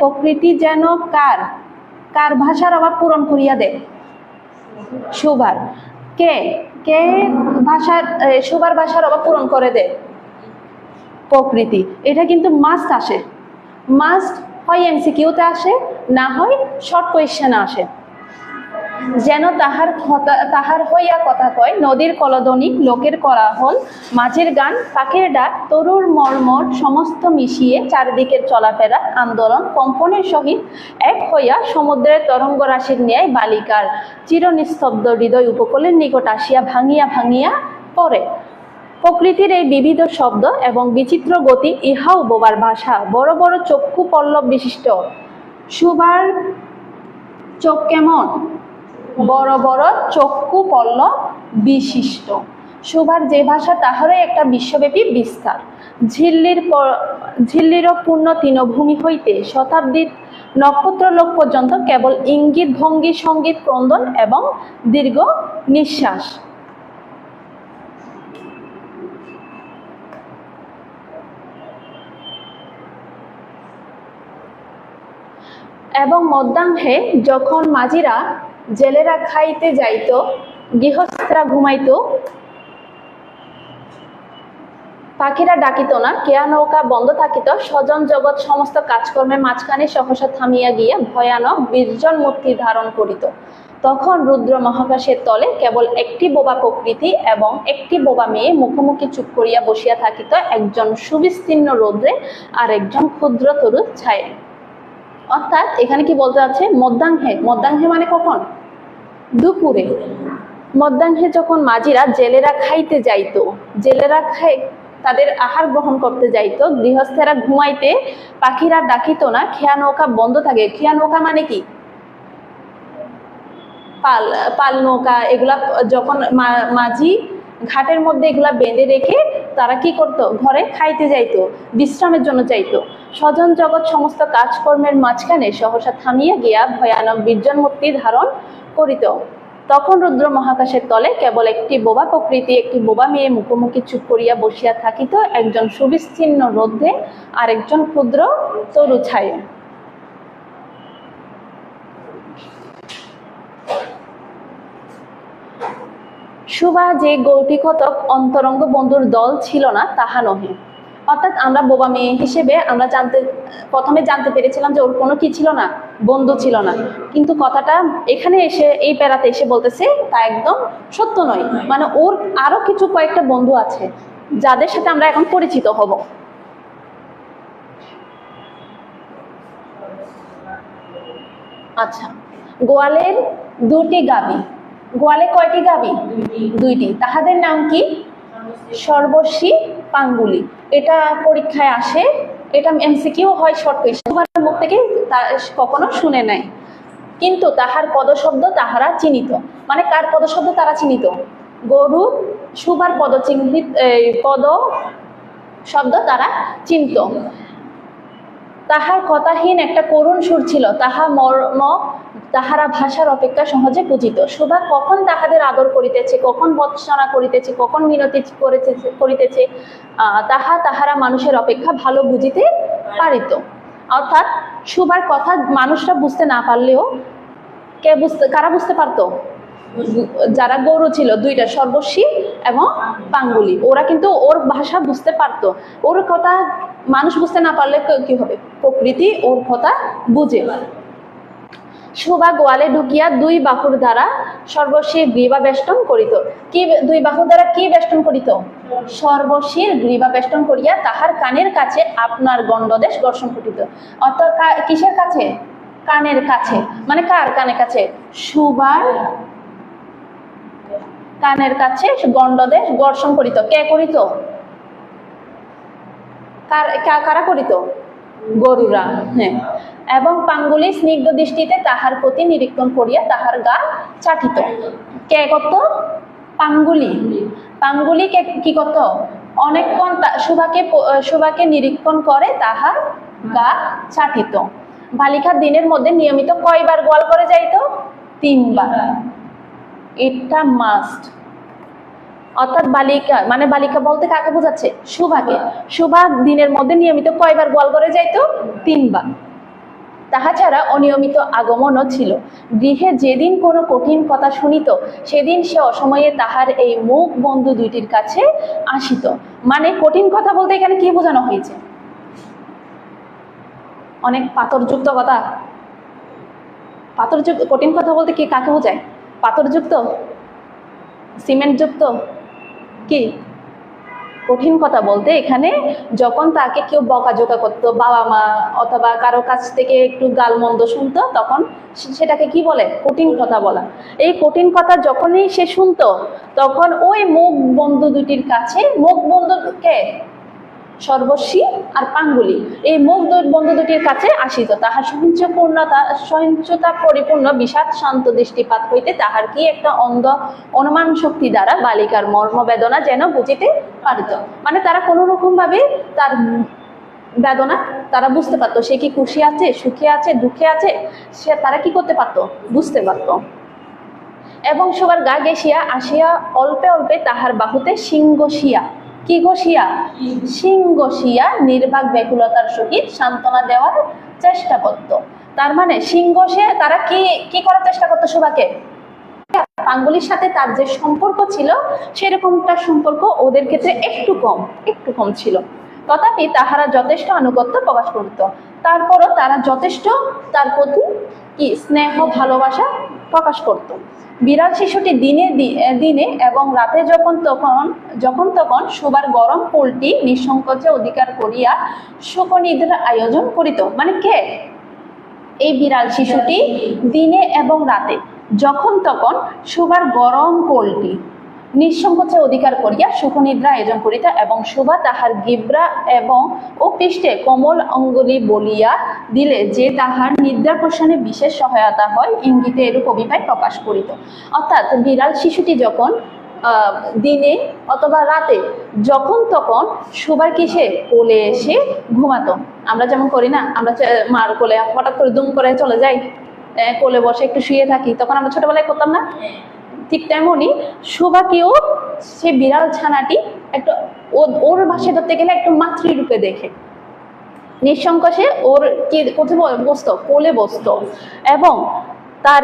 প্রকৃতি যেন কার কার ভাষার অভাব পূরণ করিয়া দেয়? সুভার। কে কে ভাষার সুভার ভাষার অভাব পূরণ করে দেয়? প্রকৃতি। এটা কিন্তু মাস্ট আসে, মাস্ট হয় এমসিকিউতে আসে, না হয় শর্ট কোয়েশ্চেনে আসে। যেন তাহার হইয়া কথা কয় নদীর কলধ্বনি লোকের কোলাহল, মাঝির গান পাখির ডাক, তরুর মর্মর সমস্ত মিশিয়ে চারিদিকের চলাফেরা আন্দোলন কম্পনের সহিত এক হইয়া সমুদ্রের তরঙ্গ রাশির ন্যায় বালিকার চিরনিস্তব্ধ হৃদয় উপকূলের নিকট আসিয়া ভাঙিয়া ভাঙিয়া পড়ে। প্রকৃতির এই বিবিধ শব্দ এবং বিচিত্র গতি ইহাও বোবার ভাষা। বড় বড় চক্ষু পল্লব বিশিষ্ট সুভার চোখ কেমন? বড় বড় চক্ষু পল্লব বিশিষ্ট। সুভার যে ভাষা তাহারই একটা বিশ্বব্যাপী বিস্তার। ঝিল্লির পূর্ণ তৃণভূমি হইতে শতাব্দীর নক্ষত্রলোক পর্যন্ত কেবল ইঙ্গিত ভঙ্গি সঙ্গীত ক্রন্দন এবং দীর্ঘ নিঃশ্বাস। এবং মধ্যাহ্নে যখন মাঝিরা জেলেরা খাইতে যাইত, গৃহস্থরা ঘুমাইত, পাখিরা ডাকিত না, কেয়া নৌকা বন্ধ থাকিত, স্বজন জগৎ সমস্ত কাজকর্মের মাঝখানে সহসা থামিয়া গিয়া ভয়ানক বির্জন মূর্তি ধারণ করিত, তখন রুদ্র মহাকাশের তলে কেবল একটি বোবা প্রকৃতি এবং একটি বোবা মেয়ে মুখোমুখি চুপ করিয়া বসিয়া থাকিত, একজন সুবিস্তীর্ণ রৌদ্রে আর একজন ক্ষুদ্র তরু ছায়ে। অর্থাৎ এখানে কি বলতে আছে? মধ্যাহ্নে। মধ্যাহ্নে মানে কখন? দুপুরে। মধ্যাহ্নে যখন মাঝিরা জেলেরা খাইতে যাইত, জেলেরা তাদের আহার গ্রহণ করতে যাইত, গৃহস্থেরা ঘুমাইতে, পাখিরা ডাকিত না, খেয়া নৌকা বন্ধ থাকে। খেয়া নৌকা মানে কি? পাল নৌকা। এগুলা যখন মাঝি ঘাটের মধ্যে এগুলা বেঁধে রেখে তারা কি করতো? ঘরে খাইতে যাইতো, বিশ্রামের জন্য যাইতো। স্বজন জগৎ সমস্ত কাজকর্মের মাঝখানে সহসা থামিয়া গিয়া ভয়ানক বির্জন মূর্তি ধারণ করিত, তখন রুদ্র মহাকাশের তলে কেবল একটি বোবা প্রকৃতি, একটি বোবা মেয়ে মুখোমুখি চুপ করিয়া বসিয়া থাকিত, একজন সুবিস্তীর্ণ রৌদ্রে আর একজন ক্ষুদ্র তরু ছায়ে। সুভা যে গৌটিকতক অন্তরঙ্গ বন্ধুর দল ছিল না তাহা নহে। অর্থাৎ আমরা বোবা মেয়ে হিসেবে আমরা প্রথমে জানতে পেরেছিলাম যে ওর কোনো কি ছিল না, বন্ধু ছিল না, কিন্তু কথাটা এখানে এসে এই প্যারাতে এসে বলতেছে তা একদম সত্য নয়। মানে ওর আরো কিছু কয়েকটা বন্ধু আছে যাদের সাথে আমরা এখন পরিচিত হব। আচ্ছা, গোয়ালের দুটি গাবি। গোয়ালে কয়টি গাবি? দুইটি। তাহাদের নাম কি? সর্বশী, পাঙ্গুলি। এটা পরীক্ষায় আসে, এটা এমসিকিউ হয়, শর্ট কোয়েশ্চেন। মুখ থেকে কখনো শুনে নাই, কিন্তু তাহার পদশব্দ তাহারা চিনিত। মানে কার পদশব্দ তারা চিনিত? গরু সুভার পদ শব্দ তারা চিনত। তাহার কথাহীন একটা করুণ সুর ছিল, তাহা মর্ম তাহারা ভাষার অপেক্ষা সহজে বুঝিত। সুভা কখন তাহাদের আদর করিতেছে, কখন ভৎসনা করিতেছে, কখন মিনতি করিতেছে, তাহারা মানুষের অপেক্ষা ভালো বুঝিতে পারিত। অর্থাৎ সুভার কথা মানুষরা বুঝতে না পারলেও কারা বুঝতে পারতো? যারা গরু ছিল দুইটা, সর্বশী এবং পাঙ্গুলি, ওরা কিন্তু ওর ভাষা বুঝতে পারতো। ওর কথা মানুষ বুঝতে না পারলে কি হবে? প্রকৃতি ওর কথা বুঝে। সুভা গোয়ালে ঢুকিয়া দুই বাহুর দ্বারা সর্বশীর গ্রীবা বেষ্টন করিত। কি দুই বাহুর দ্বারা কি বেষ্টন করিত? সর্বশীর গ্রীবা বেষ্টন করিয়া তাহার কানের কাছে আপনার গণ্ডদেশ ঘর্ষণ করিত। অর্থাৎ কিসের কাছে? কানের কাছে। মানে কার কানের কাছে? সুভার কানের কাছে গণ্ডদেশ ঘর্ষণ করিত। কে করিত? কারা করিত? গরুরা। হ্যাঁ। এবং পাঙ্গুলি স্নিগ্ধ দৃষ্টিতে তাহার প্রতি নিরীক্ষণ করিয়া তাহার গা চাটিত। কে করত? পাঙ্গুলি। পাঙ্গুলি কি করত? অনেকক্ষণ সুভাকে নিরীক্ষণ করে তাহার গা চাটিত। বালিকা দিনের মধ্যে নিয়মিত কয়বার গোয়াল করে যাইত? 3 বার। এটা মাস্ট। অর্থাৎ বালিকা মানে বালিকা বলতে কাকে বোঝাচ্ছে? সুভাকে। সুভা দিনের মধ্যে নিয়মিত কয়বার গোয়াল করে যাইতো? 3 বার। তাহা ছাড়া অনিয়মিত আগমনও ছিল। গৃহে যেদিন কোনো কঠিন কথা শুনিত সেদিন সে অসময়ে তাহার এই মুখ বন্ধু দুইটির কাছে আসিত। মানে কঠিন কথা বলতে এখানে কি বোঝানো হয়েছে? অনেক পাথরযুক্ত কথা। পাথরযুক্ত কঠিন কথা বলতে কি কাকে বোঝায়? পাথরযুক্ত, সিমেন্টযুক্ত, কি কঠিন কথা বলতে এখানে যখন তাকে কেউ বকাঝোকা করতো, বাবা মা অথবা কারো কাছ থেকে একটু গালমন্দ শুনতো, তখন সেটাকে কি বলে? কঠিন কথা বলা। এই কঠিন কথা যখনই সে শুনতো তখন ওই মুখ বন্ধু দুটির কাছে, মুখ বন্ধুকে সর্বস্বী আর পাঙ্গুলি, এই মুখ বন্ধু দুটির কাছে আসিত। তাহার সহিংসতা পরিপূর্ণ বিষাদ শান্ত দৃষ্টিপাত হইতে তাহার কি একটা অন্ধ অনুমান শক্তি দ্বারা বালিকার মর্মবেদনা যেন বুঝিতে পারিত। মানে তারা কোনো রকম ভাবে তার বেদনা তারা বুঝতে পারতো, সে কি খুশি আছে, সুখে আছে, দুঃখে আছে, সে তারা কি করতে পারতো? বুঝতে পারতো। এবং সবার গা ঘেঁষিয়া আসিয়া অল্পে অল্পে তাহার বাহুতে সিংহসিয়া, কি ঘষিয়া? সিংহসিয়া নির্বাক ব্যাকুলতার সহিত সান্ত্বনা দেওয়ার চেষ্টা করত। তার মানে সিংহসে তারা কি কি করার চেষ্টা করতো? শোভাকে, পাঙ্গুলির সাথে তার যে সম্পর্ক ছিল সেরকমটা সম্পর্ক ওদের ক্ষেত্রে একটু কম ছিল। তথাপি তাহারা যথেষ্ট আনুগত্য প্রকাশ করত। তারপরও তারা যথেষ্ট তার প্রতি কি স্নেহ ভালোবাসা প্রকাশ করত। বিড়াল শিশুটি দিনে দিনে এবং রাতে যখন তখন শোবার গরম পোলটি নিঃসংকোচে অধিকার করিয়া শোকনিদ্রার আয়োজন করিত। মানে কে? এই বিড়াল শিশুটি দিনে এবং রাতে যখন তখন শোবার গরম পোলটি নিঃসংকোচে অধিকার করিয়া সুখনিদ্রা আয়োজন করিত এবং শোভা তাহার গিব্রা এবং ও পৃষ্ঠে কোমল অঙ্গুলি বলিয়া দিলে যে তাহার নিদ্রা প্রসানে বিশেষ সহায়তা হয়, ইঙ্গিতে এরূপ অভিপ্রায় প্রকাশ করিত। অর্থাৎ বিড়াল শিশুটি যখন দিনে অথবা রাতে যখন তখন শোবার কিসে কোলে এসে ঘুমাতো। আমরা যেমন করি না, আমরা মার কোলে হঠাৎ করে দুম করে চলে যাই, কোলে বসে একটু শুয়ে থাকি, তখন আমরা ছোটবেলায় করতাম না? ঠিক তেমনই শোভাকেও সে বিড়াল ছানাটি একটা ওর ভাষায় ধরতে গেলে একটু মাতৃরূপে দেখে নিঃসংকোচে ওর কি কোথায় বসতো? কোলে বসতো। এবং তার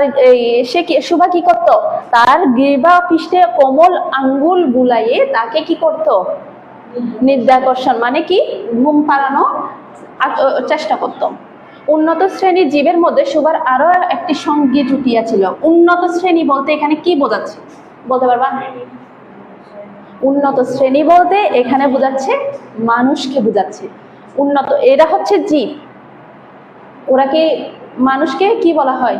সে শোভা কি করতো? তার গ্রীবা পৃষ্ঠে কোমল আঙ্গুল বুলাইয়ে তাকে কি করতো? নিদ্রাকর্ষণ, মানে কি ঘুম পাড়ানো চেষ্টা করতো। উন্নত শ্রেণীর জীবের মধ্যে শোভার আরো একটি সঙ্গী জুটিয়াছিল। উন্নত শ্রেণী বলতে এখানে কি বোঝাচ্ছে? বলতে পারবা? উন্নত শ্রেণী বলতে এখানে বোঝাচ্ছে মানুষকে বোঝাচ্ছে। উন্নত এরা হচ্ছে জীব। ওরা কি মানুষকে কি বলা হয়?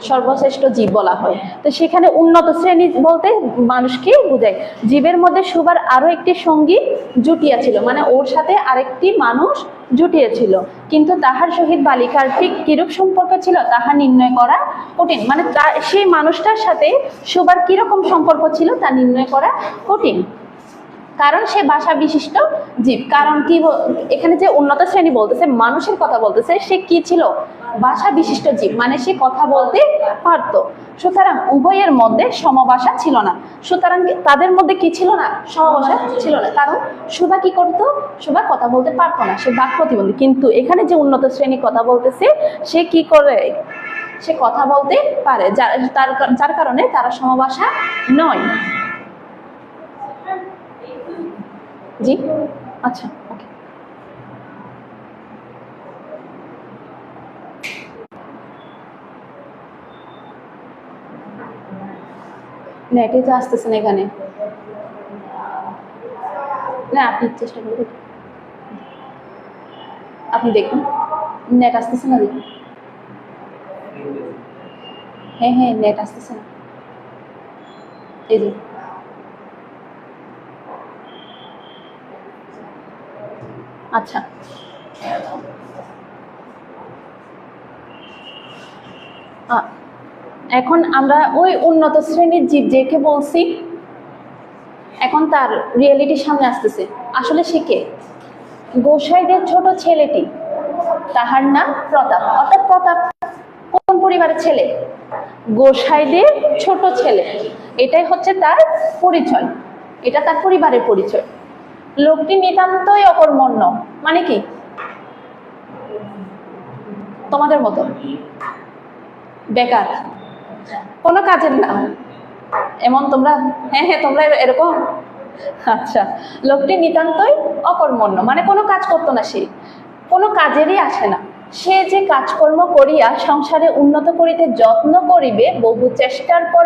সর্বশ্রেষ্ঠ জীব বলা হয়। তো সেখানে উন্নত শ্রেণী বলতে মানুষকে বোঝায়। জীবের মধ্যে শোভার আরো একটি সঙ্গী জুটিয়াছিল, মানে ওর সাথে আরেকটি মানুষ জুটিয়েছিল, কিন্তু তাহার সহিত বালিকার ঠিক কিরূপ সম্পর্ক ছিল তাহা নির্ণয় করা কঠিন। মানে সেই মানুষটার সাথে শোভার কিরকম সম্পর্ক ছিল তা নির্ণয় করা কঠিন, কারণ সে ভাষা বিশিষ্ট জীব। কারণ কি এখানে যে উন্নত শ্রেণী বলতেছে, মানুষের কথা বলতেছে, সে কি ছিল? ভাষা বিশিষ্ট জীব, মানে সে কথা বলতে পারত। সুতরাং উভয়ের মধ্যে সমভাষা ছিল না। সুতরাং তাদের মধ্যে কি ছিল না? সমভাষা ছিল না। কারণ শোভা কি করতো? শোভা কথা বলতে পারতো না, সে বাক প্রতিবন্ধী। কিন্তু এখানে যে উন্নত শ্রেণী কথা বলতেছে, সে কি করে? সে কথা বলতে পারে, যার কারণে তারা সমভাষা নয়। জি, আচ্ছা, ওকে। নেটে তো আসতেছে না এখানে। না, আপনি চেষ্টা করুন, আপনি দেখুন নেট আসতেছে না। দেখুন, হ্যাঁ হ্যাঁ, নেট আসতেছে না। এই যে আচ্ছা, এখন আমরা ওই উন্নত শ্রেণীর জীব যেকে বলছি, এখন তার রিয়েলিটি সামনে আসতেছে। আসলে সে কে? গোসাইদের ছোট ছেলেটি, তাহার নাম প্রতাপ। অর্থাৎ প্রতাপ কোন পরিবারের ছেলে? গোসাইদের ছোট ছেলে। এটাই হচ্ছে তার পরিচয়, এটা তার পরিবারের পরিচয়। লোকটি নিতান্তই অকর্মণ্য মানে কি? তোমাদের মতো বেকার, কোনো কাজের না, এমন তোমরা? হ্যাঁ তোমরা এরকম। আচ্ছা, লোকটি নিতান্তই অকর্মণ্য মানে কোনো কাজ করতো না, সে কোনো কাজেরই আসে না। সে যে কাজকর্ম করিয়া সংসারে উন্নত করিতে যত্ন করিবে, বহু চেষ্টার পর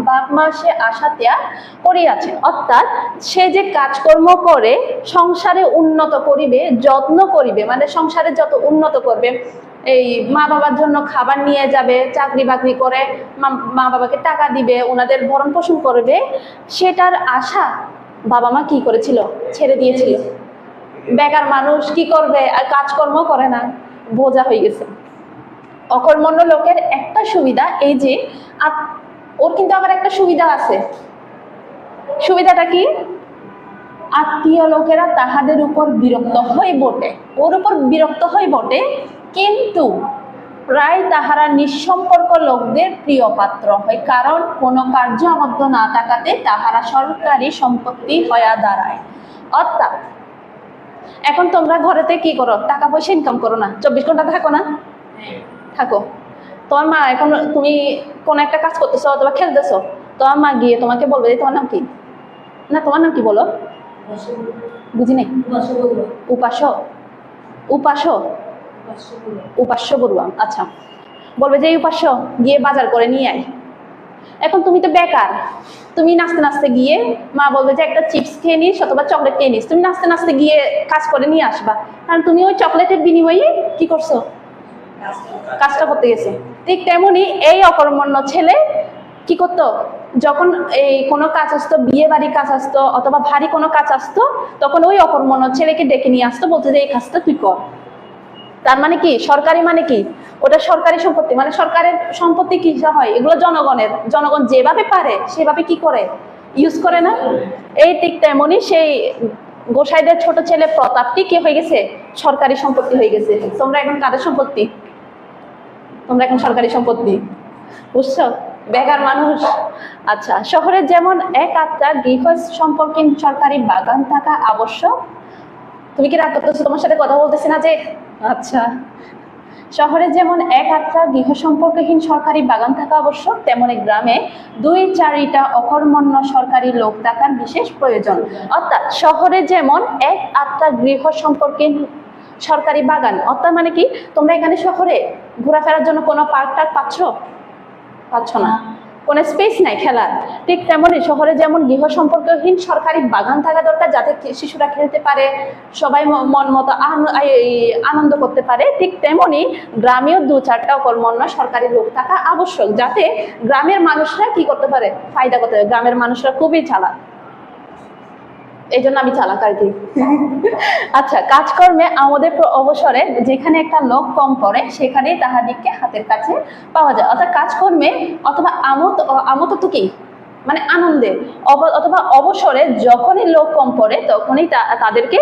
বাপ মা সে আশা ত্যাগ করিয়াছে। অর্থাৎ সে যে কাজকর্ম করে সংসারে উন্নত করিবে, যত্ন করিবে মানে সংসারে যত উন্নত করবে, এই মা বাবার জন্য খাবার নিয়ে যাবে, চাকরি বাকরি করে মা বাবাকে টাকা দিবে, ওনাদের ভরণ পোষণ করবে, সেটার আশা বাবা মা কি করেছিল? ছেড়ে দিয়েছিল। বেকার মানুষ কি করবে? আর কাজকর্ম করে না, বোঝা হয়ে গেছে। অকর্মণ্য লোকের একটা সুবিধা এই যে, ওর কিন্তু আবার একটা সুবিধা আছে। সুবিধাটা কি? আত্মীয় লোকেরা তাহাদের উপর বিরক্ত হয় বটে, ওর উপর বিরক্ত হয় বটে, কিন্তু প্রায় তাহারা নিঃসম্পর্ক লোকদের প্রিয় পাত্র হয়, কারণ কোনো কার্য আবদ্ধ না থাকাতে তাহারা সরকারি সম্পত্তি হইয়া দাঁড়ায়। অর্থাৎ এখন তোমরা ঘরেতে কি করো? টাকা পয়সা ইনকাম করো না, 24 ঘন্টা থাকো না? থাকো। তোমার মা এখন তুমি কোন একটা কাজ করতেছো অথবা খেলতেছো, তোমার মা গিয়ে তোমাকে বলবে যে তোমার নাম কি? না, তোমার নাম কি বলো? বুঝি নাই। উপাস উপাস উপাস্য বড়ুয়া। আচ্ছা, বলবে যে উপাস্য গিয়ে বাজার করে নিয়ে আয়। এখন তুমি তো বেকার, তুমি নাচতে নাচতে গিয়ে মা বলবে যে একটা চিপস খেয়ে নিস অথবা চকলেট খেয়ে নিস, তুমি নাচতে নাচতে গিয়ে কাজ করে নিয়ে আসবা, কারণ তুমি ওই চকলেটের বিনিময়ে কি করছো? কাজটা করতে গেছো। ঠিক তেমনি এই অকর্মণ্য ছেলে কি করতো? যখন এই কোনো কাজ আসতো, বিয়ে বাড়ি কাজ আসতো অথবা ভারী কোনো কাজ আসতো, তখন ওই অকর্মণ্য ছেলেকে ডেকে নিয়ে আসতো, বলতো যে এই কাজটা তুই কর। তার মানে কি? সরকারি মানে কি? ওটা সরকারি সম্পত্তি, মানে সরকারের সম্পত্তি কি হয়? এগুলো জনগণের, জনগণ যেভাবে পারে সেভাবে কি করে? ইউজ করে না? এই ঠিক তেমনি সেই গোসাইদের ছোট ছেলে প্রতাপটি কি হয়ে গেছে? সরকারি সম্পত্তি হয়ে গেছে। তোমরা এখন কাদের সম্পত্তি? তোমরা এখন সরকারি সম্পত্তি, বুঝছো? বেকার মানুষ। আচ্ছা, শহরে যেমন এক আত্মা গৃহ সম্পর্কে সরকারি বাগান থাকা আবশ্যক। তুমি কি রাগ করতেছো? তোমার সাথে কথা বলতেছি না যে? আচ্ছা, শহরে যেমন এক আত্মা গৃহ সম্পর্কহীন সরকারি বাগান থাকা আবশ্যক, তেমনি গ্রামে 2-4টা অকর্মণ্য সরকারি লোক থাকার বিশেষ প্রয়োজন। অর্থাৎ শহরে যেমন এক আত্মা গৃহ সম্পর্কহীন সরকারি বাগান, অর্থাৎ মানে কি? তোমরা এখানে শহরে ঘোরাফেরার জন্য কোনো পার্ক টার্ক পাচ্ছ না, কোনো স্পেস নাই খেলার। ঠিক তেমনি শহরে যেমন গৃহ সম্পর্কহীন সরকারি বাগান থাকা দরকার, যাতে শিশুরা খেলতে পারে, সবাই মন মতো আনন্দ করতে পারে, ঠিক তেমনি গ্রামেও 2-4টা অকর্মণ্য সরকারি লোক থাকা আবশ্যক, যাতে গ্রামের মানুষরা কি করতে পারে? ফায়দা করতে পারে। গ্রামের মানুষরা খুবই চালাক, এই জন্য আমি চালাক আর কি। আচ্ছা, কাজকর্মে আমাদের অবসরে যেখানে একটা লোক কম পড়ে, সেখানেই তাহাদিগকে হাতের কাছে পাওয়া যায়। অর্থাৎ কাজকর্মে অথবা আমত তো কি মানে আনন্দে অথবা অবসরে যখনই লোক কম পড়ে, তখনই তাদেরকে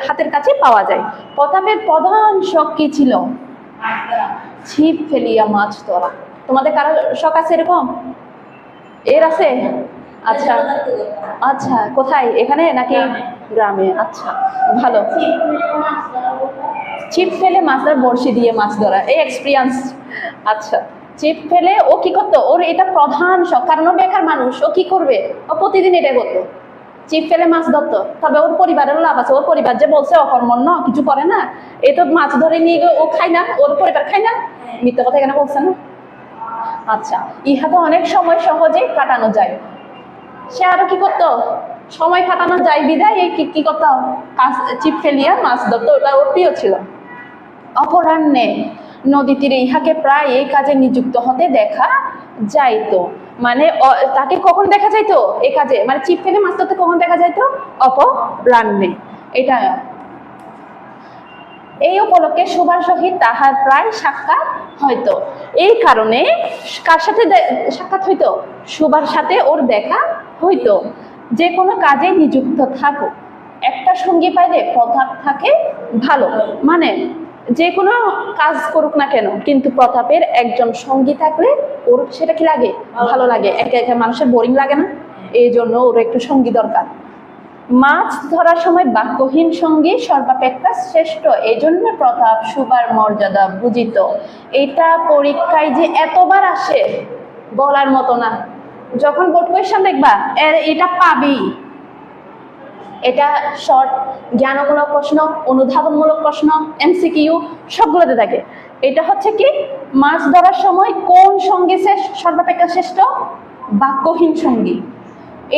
হাতের কাছে পাওয়া যায়। প্রতাপের প্রধান শখ কি ছিল? ছিপ ফেলিয়া মাছ ধরা। তোমাদের কারো শখ আছে এরকম? এর আছে? আচ্ছা আচ্ছা, কোথায়? এখানে নাকি গ্রামে? আচ্ছা, ভালো। ছিপ ফেলে মাছ ধরা, বড়শি দিয়ে মাছ ধরা, এই এক্সপিরিয়েন্স। আচ্ছা, ছিপ ফেলে ও কি করতো? ওর এটা প্রধান শখ, কারণ ও বেকার মানুষ, ও কি করবে? ও প্রতিদিন এটা করতো, ছিপ ফেলে মাছ ধরতো। তবে ওর পরিবারেরও লাভ আছে, ওর পরিবার যে বলছে অকর্মণ্য কিছু করে না, এই তো মাছ ধরে নিয়ে ও খায় না, ওর পরিবার খায় না, মিথ্যা কথা এখানে বলছে না? আচ্ছা, ইহাতে অনেক সময় সহজেই কাটানো যায়। সে আরো কি করতো? সময় কাটানো যায় বিধায় এই কি করতো? ছিপ ফেলিয়া মাছ ধরতো, ওটা ওর প্রিয় ছিল। অপরাহ্নে নদী তীরে ইহাকে প্রায় এই কাজে নিযুক্ত হতে দেখা যাইতো। মানে তাকে কখন দেখা যাইতো এই কাজে? মানে ছিপ ফেলে মাছ ধরতে কখন দেখা যাইতো? অপরাহ্নে। এটা এই উপলক্ষে শোভার সহিত তাহার প্রায় সাক্ষাৎ হইতো। এই কারণে কার সাথে সাক্ষাৎ হইতো? শোভার সাথে ওর দেখা হইতো। যে কোনো কাজে নিযুক্ত থাকো, একটা সঙ্গী পাইলে প্রতাপ থাকে ভালো। মানে যে কোনো কাজ করুক না কেন, কিন্তু প্রতাপের একজন সঙ্গী থাকলে ওর সেটা কি লাগে? ভালো লাগে। একা একা মানুষের বোরিং লাগে না, এই জন্য ওর একটু সঙ্গী দরকার। মাছ ধরার সময় বাক্যহীন সঙ্গী সর্বাপেক্ষা শ্রেষ্ঠ, এই জন্য প্রতাপ সুবার মর্যাদা বুঝিত। এটা পরীক্ষায় যে এতবার আসে বলার মতো না। যখন বোর্ড কোয়েশ্চেন দেখবা এটা পাবি। এটা শর্ট জ্ঞানমূলক প্রশ্ন, অনুধাবনমূলক প্রশ্ন, এমসিকিউ সবগুলোতে থাকে। এটা হচ্ছে কি, মাছ ধরার সময় কোন সঙ্গী সর্বাপেক্ষা শ্রেষ্ঠ? বাক্যহীন সঙ্গী।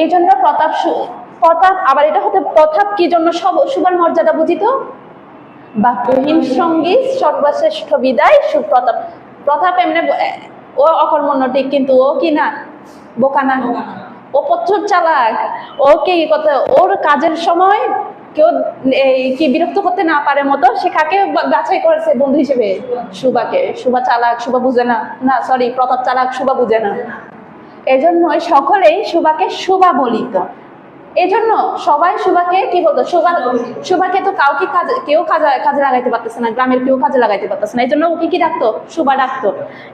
এই জন্য প্রতাপ আবার এটা হতে প্রতাপ কি জন্য সুবার মর্যাদা বুঝিত? বাক্যহীন সঙ্গী সর্বশ্রেষ্ঠ বিদায় সুপ্রতাপ। প্রতাপ এমনি ও অকর্মণ্য ঠিক, কিন্তু ও কি না, বোকা না, ও প্রচুর চালাক। ও কি কথা, ওর কাজের সময় কেউ কি বিরক্ত করতে না পারে মতো সে কাকে বাছাই করেছে বন্ধু হিসেবে? সুবাকে। সুবা চালাক, সুবা বুঝে না, না সরি প্রতাপ চালাক, সুবা বুঝে না। এজন্য সকলেই সুবাকে সুবা বলিত। এজন্য সবাই সুবাকে কি বলতো, সুবাকে তো কেউ কাজে লাগাইতে পারতেছে না, গ্রামের কেউ কাজে লাগাইতে পারতেছে না, এই জন্য ওকে কি ডাকতো? সুবা ডাকতো।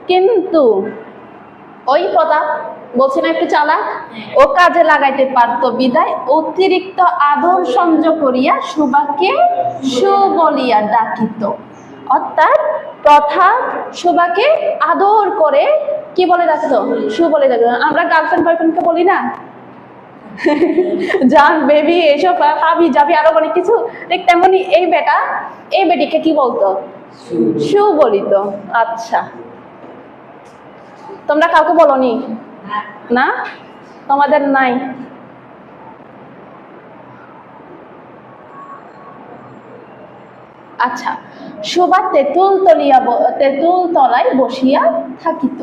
কিন্তু ওই প্রতাপ বলছি না একটু চালাক, ও কাজে লাগাইতে পারতো বিদায় অতিরিক্ত আদর সংযোগ করিয়া সুবাকে সু বলিয়া ডাকিত। অর্থাৎ প্রতাপ সুবাকে আদর করে কি বলে ডাকতো? সু বলে ডাকতো। আমরা গার্লফ্রেন্ড বয়ফ্রেন্ডকে বলি না জান, বেবি, এসব পাবি যাবি আরো অনেক কিছু, ঠিক তেমনি এই বেটিকে কি বলতো? সু বলিত। আচ্ছা, তোমরা কাউকে বলনি না? তোমাদের নাই? আচ্ছা, সুবা তেঁতুল তলায় বসিয়া থাকিত।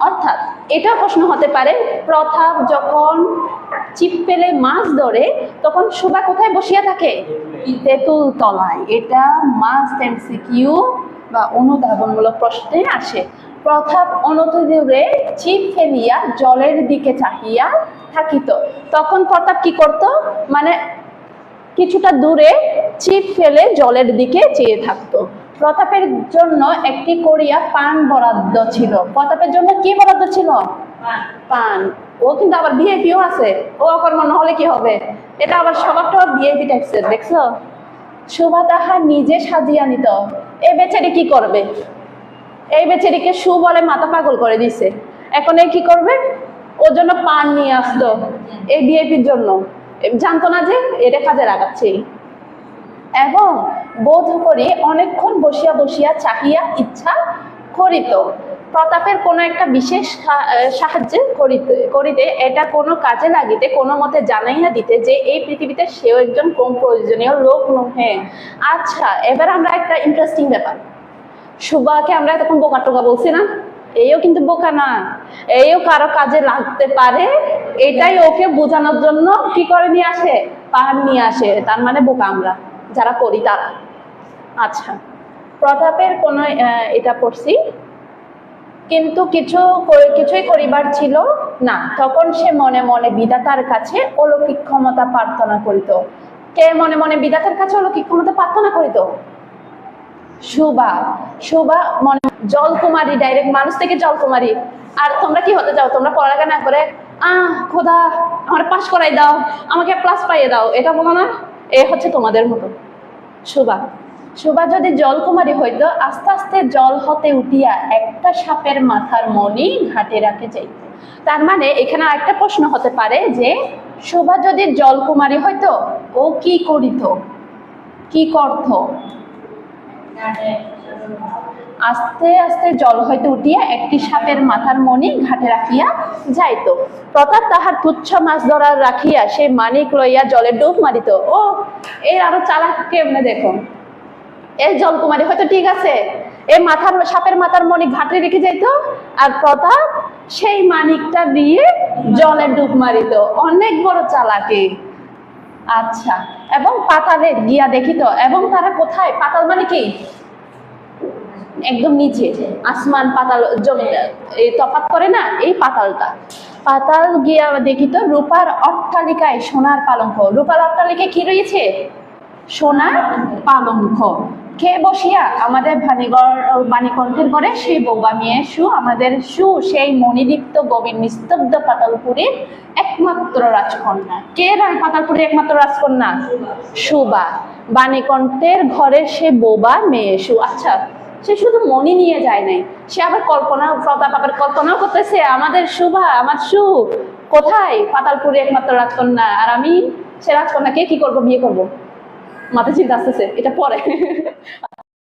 অর্থাৎ এটা প্রশ্ন হতে পারে, প্রতাপ যখন চিপ পেলে মাছ ধরে তখন সুবা কোথায় বসিয়া থাকে? তেঁতুল তলায়। এটা মাস্ট এমসিকিউ বা অনুধাবনমূলক প্রশ্নে আসে। প্রতাপ অনতিদূরে ছিপ ফেলিয়া জলের দিকে চাহিয়া থাকিত। তখন প্রতাপ কি করত? মানে কিছুটা দূরে ছিপ ফেলে জলের দিকে চেয়ে থাকতো। প্রতাপের জন্য একটি করিয়া পান বরাদ্দ ছিল। প্রতাপের জন্য কি বরাদ্দ ছিল? পান। ও কিন্তু আবার ভিআইপিও আছে, ও অকর্মণ্য হলে কি হবে? এটা আবার স্বভাবটা ভিআইপি টাইপসের, দেখছো? সুবা তাহা নিজে সাজিয়া নিত। এই বেচারি কি করবে? এই বেচারিকে সু বলে মাথা পাগল করে দিছে। এখন এই কি করবে? ওর জন্য পান নিয়ে আসতো এই ভিআইপির জন্য, জানতো না যে এটা কাজে লাগাচ্ছে। এবং বোধ করি অনেকক্ষণ বসিয়া বসিয়া চাহিয়া ইচ্ছা করিত প্রতাপের কোনো একটা বিশেষ সাহায্য করিতে এটা কোনো কাজে লাগিতে কোনো মতে জানাইয়া দিতে যে এই পৃথিবীতে সেও একজন কম প্রয়োজনীয় লোক নহে। আচ্ছা, এবার আমরা একটা ইন্টারেস্টিং ব্যাপার, সুবাকে আমরা তখন বোকা টোকা বলছি না? এইও কিন্তু বোকা না, এইও কারো কাজে লাগতে পারে, এটাই ওকে বোঝানোর জন্য কি করে নিয়ে আসে? পান নিয়ে আসে। তার মানে বোকা আমরা যারা করি তারা। আচ্ছা, প্রতাপের কোনো এটা পড়ছি, কিন্তু কিছুই করিবার ছিল না। তখন সে মনে মনে বিধাতার কাছে অলৌকিক ক্ষমতা প্রার্থনা করিত। কে মনে মনে বিধাতার কাছে অলৌকিক ক্ষমতা প্রার্থনা করিত? সুবা মনে জলকুমারী, ডাইরেক্ট মানুষ থেকে জলকুমারী। আর তোমরা কি হতে চাও? তোমরা পড়ালেখা না করে খোদা আমার পাস করাই দাও, আমাকে প্লাস পাইয়ে দাও, এটা বলো না? এ হচ্ছে তোমাদের মতো সুবা যদি জলকুমারী হইতো আস্তে আস্তে জল হতে উঠিয়া একটা সাপের মাথার মণি ঘাটে রাখে যাইত। তার মানে এখানে একটা প্রশ্ন হতে পারে যে সুবা যদি জলকুমারী হইতো ও কি করিত, কি করত? আস্তে আস্তে জল হইতে উঠিয়া একটি সাপের মাথার মণি ঘাটে রাখিয়া যাইত। প্রতাপ তাহার তুচ্ছ মাছ ধরার রাখিয়া সে মানিক লইয়া জলে ডুব মারিত। ও এর আরো চালাক কেমনে দেখো, এই জলকুমারী হয়তো ঠিক আছে, এই সাপের মাথার মণি ঘাটে রেখে যাইত, আর প্রতাপ সেই মানিকটা দিয়ে জলে ডুব মারিত। অনেক বড় চালাকি। আচ্ছা, এবং পাতালে গিয়া দেখিত, এবং তারা কোথায়? পাতাল মানে কি? একদম নিচে, আসমান পাতাল এই তফাৎ করে না, এই পাতালটা। পাতাল গিয়া দেখিত রূপার অট্টালিকায় সোনার পালঙ্ক। রূপার অট্টালিকায় কি রয়েছে? সোনার পালঙ্ক। কে বসিয়া? আমাদের বাণীকণ্ঠের ঘরে সেই বৌবা মেয়ে আমাদের সেই মণিদীপ্ত গভীর নিস্তব্ধ পাতালপুরীর একমাত্র রাজকন্যা। কে পাতালপুরের একমাত্র রাজকন্যা? সুবা। বাণীকণ্ঠের ঘরে সে বোবা মেয়ে সু। আচ্ছা, সে শুধু মনি নিয়ে যায় নাই, সে আবার প্রতাপ কল্পনাও করতেছে আমাদের সুবা, আমার সু কোথায়? পাতালপুরে একমাত্র রাজকন্যা, আর আমি সে রাজকন্যাকে কি করব? বিয়ে করব। মাথা চিন্তা আসতেছে, এটা পরে।